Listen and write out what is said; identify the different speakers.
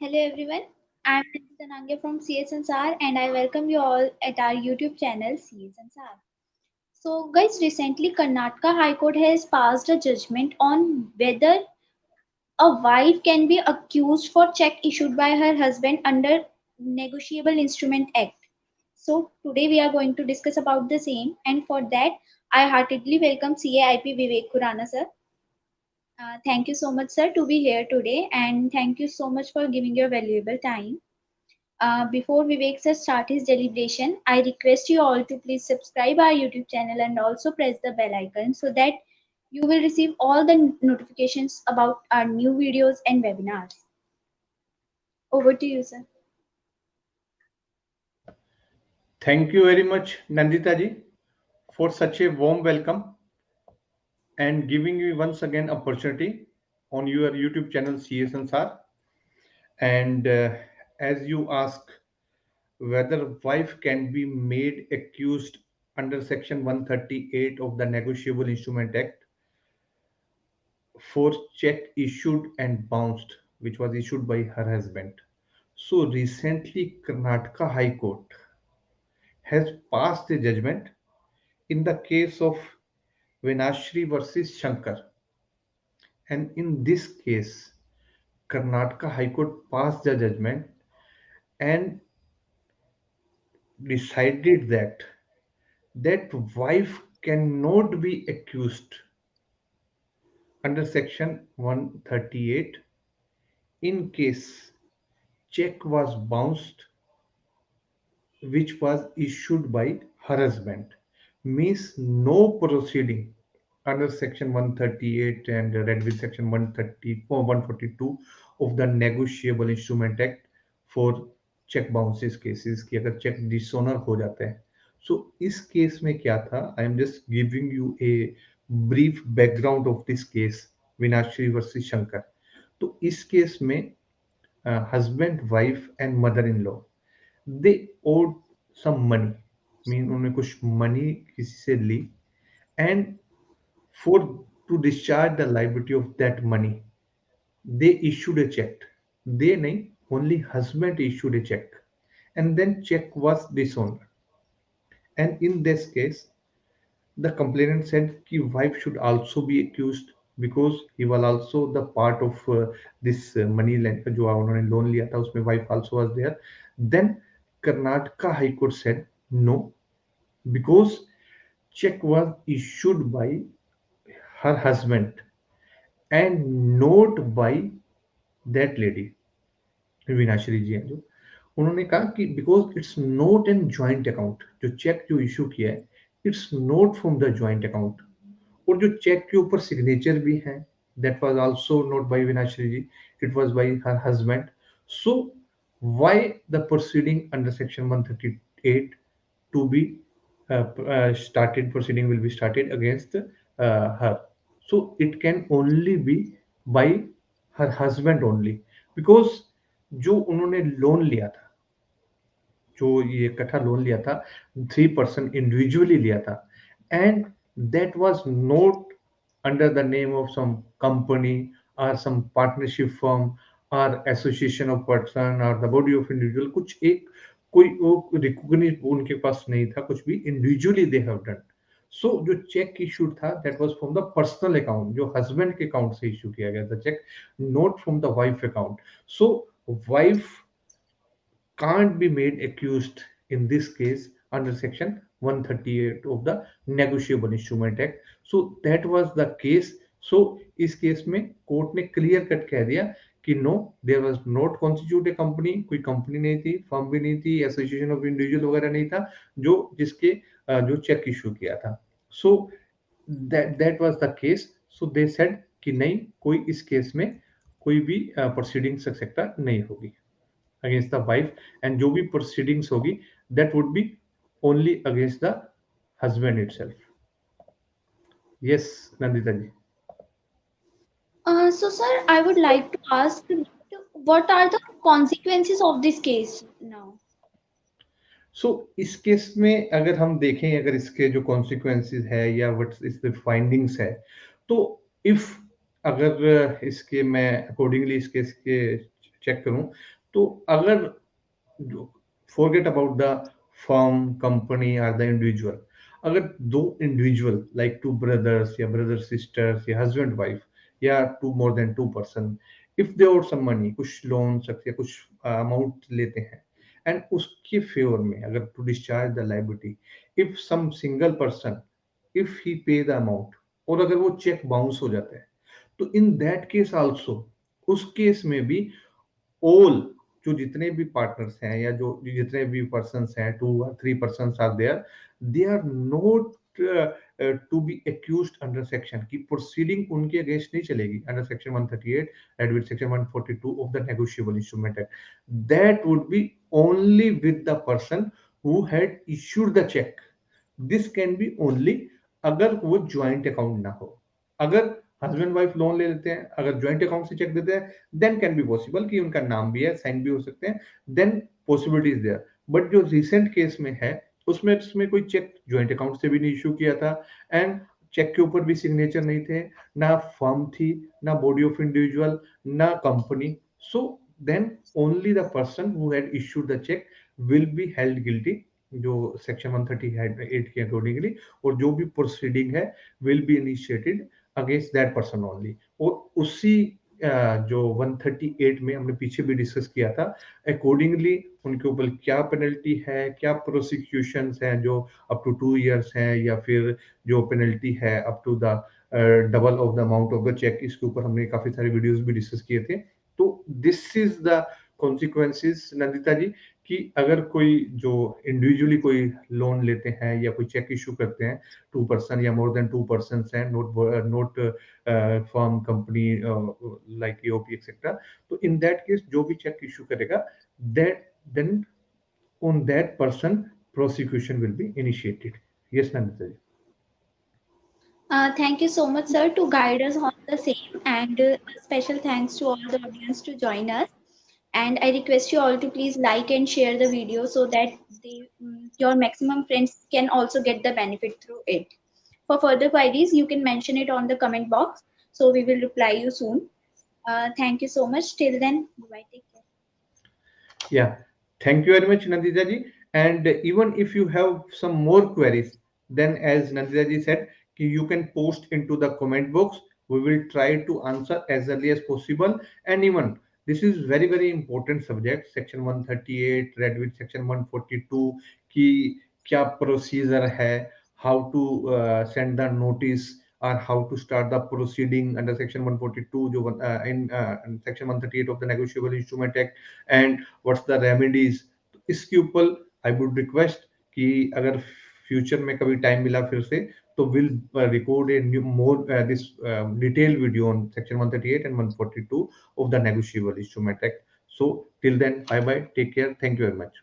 Speaker 1: Hello everyone, I'm Nange from CSNSR and I welcome you all at our YouTube channel CSNSR. So guys, recently Karnataka High Court has passed a judgment on whether a wife can be accused for check issued by her husband under Negotiable Instrument Act. So today we are going to discuss about the same and for that I heartily welcome CAIP Vivek Khurana sir. Thank you so much sir to be here today and thank you so much for giving your valuable time. Before Vivek sir start his deliberation, I request you all to please subscribe our YouTube channel and also press the bell icon so that you will receive all the notifications about our new videos and webinars. Over to you, sir.
Speaker 2: Thank you very much, Nandita ji, for such a warm welcome and giving me once again opportunity on your YouTube channel CSNSR. And as you ask whether wife can be made accused under Section 138 of the Negotiable Instrument Act for check issued and bounced, which was issued by her husband. So recently, Karnataka High Court has passed a judgment in the case of Vinashri versus Shankar. And in this case, Karnataka High Court passed the judgment and decided that wife cannot be accused under Section 138 in case check was bounced which was issued by her husband. Means no proceeding under Section 138 and read with Section 130 or 142 of the Negotiable Instrument Act for cheque bounces cases की अगर check dishonour हो जाते हैं. सो इस case में क्या था, I am just giving you a brief background of this case Vinashri versus Shankar. तो इस केस में husband wife and mother in law they owed some money, mean उन्होंने कुछ मनी किसी से ली and for to discharge the liability of that money they issued a check. They nahi, only husband issued a check, and then check was disowned. And in this case, the complainant said कि wife should also be accused because he was also the part of this money lend जो उन्होंने loan लिया था उसमें wife also was there. Then Karnataka High Court said no because check was issued by her husband and not by that lady विनाश्री जी हैं जो उन्होंने कहा कि because it's not an joint account, जो चेक जो इशू किया है it's not from the joint account, और जो चेक के ऊपर सिग्नेचर भी है that was also not by Vinashri ji, it was by her husband. So why the proceeding under section 138 to be started, proceeding will be started against her. So it can only be by her husband only because जो उन्होंने loan लिया था, जो ये इकट्ठा loan लिया था 3% individually लिया था and that was not under the name of some company और सम पार्टनरशिप फर्म और एसोसिएशन ऑफ पर्सन और द बॉडी ऑफ इंडिविजुअल, कुछ एक कोई वो रिकॉग्निज उनके पास नहीं था, कुछ भी individually they have done. So जो चेक इशूड था that was from the personal account, जो हस्बैंड के अकाउंट से इशू किया गया था cheque, not from the wife account. So wife can't be made accused in this case under section 138 of the negotiable instrument act. So that was the case. So इस case में court ने clear cut कह दिया कि no, there was not constitute a company, कोई company नहीं थी, firm भी नहीं थी, एसोसिएशन ऑफ इंडिविजुअल वगैरह नहीं था जो जिसके जो चेक इशू किया था. So that was the case. So they said कि नहीं, कोई इस केस में कोई भी प्रोसीडिंग सक्सेक्टा नहीं होगी against the wife, and जो भी proceedings होगी that would be only against the husband itself. Yes, Nandita ji.
Speaker 1: So, sir, I would like to ask what are the consequences of this case now?
Speaker 2: So इस case में अगर हम देखें, अगर इसके जो consequences है या what इसके findings है, तो if अगर इसके मैं accordingly इस केस के चेक करूं, तो अगर forget about the firm, company or the individual, अगर दो इंडिविजुअल लाइक टू ब्रदर्स या ब्रदर सिस्टर्स या हस्बैंड वाइफ या two more than two person, if they owe some money, कुछ लोन या कुछ अमाउंट लेते हैं, एंड उसके फेवर में अगर to discharge the liability, if some single person, if he pay the amount, और अगर वो चेक बाउंस हो जाता है, तो इन दैट केस आल्सो, उस केस में भी ऑल, जो जितने भी पार्टनर्स हैं या जो जितने भी पर्सन हैं, टू और three person are there, they are not to be accuse under section की प्रोसीडिंग उनके अगेंस्ट नहीं चलेगी under section 138 and with section 142 of the negotiable instrument act, that would be only with the person who had issued the cheque. This can be only अगर वो joint account ना हो। अगर husband wife loan ले लेते हैं, अगर joint account से चेक देते हैं, देन कैन बी पॉसिबल कि उनका नाम भी है, साइन भी हो सकते हैं, then possibility is there. But जो रिसेंट केस में है, उसमें कोई चेक ज्वाइंट अकाउंट से भी नहीं इशू किया था, एंड चेक के ऊपर भी सिग्नेचर नहीं थे, ना फर्म थी, ना बॉडी ऑफ इंडिविजुअल, ना company. So then only the person who had issued the cheque will be held guilty, जो सेक्शन 138 के अकॉर्डिंगली, और जो भी प्रोसीडिंग है will be initiated against that person only. और उसी जो 138 में हमने पीछे भी डिस्कस किया था, अकॉर्डिंगली उनके ऊपर क्या पेनल्टी है, क्या प्रोसिक्यूशन हैं जो अप टू 2 इयर्स हैं, या फिर जो पेनल्टी है up to the double of the amount of the cheque, इसके ऊपर हमने काफी सारे वीडियोस भी डिस्कस किए थे। तो this is the consequences Nandita ji, कि अगर कोई जो इंडिविजुअली कोई लोन लेते हैं या कोई चेक इशू करते हैं, टू पर्सन या मोर देन टू पर्सन हैं, not not firm, company like EOP etcetera, तो इन दैट केस जो भी चेक इशू करेगा, that then on that person prosecution will be initiated. Yes, Nandita ji.
Speaker 1: Thank you so much, sir, to guide us on the same, and a special thanks to all the audience to join us. And I request you all to please like and share the video so that your maximum friends can also get the benefit through it. For further queries, you can mention it on the comment box. So we will reply you soon. Thank you so much. Till then, bye. Take care.
Speaker 2: Yeah, thank you very much, Nandita ji. And even if you have some more queries, then as Nandita ji said, you can post into the comment box. We will try to answer as early as possible. And even this is very important subject, section 138 read with section 142 की क्या procedure है, how to send the notice, or how to start the proceeding under section 142 जो in section 138 of the negotiable instrument act, and what's the remedies. तो इसके ऊपर I would request कि अगर future में कभी टाइम मिला फिर से, तो will record a new more this detail video on section 138 and 142 of the negotiable instrument act. So till then, bye bye, take care, thank you very much.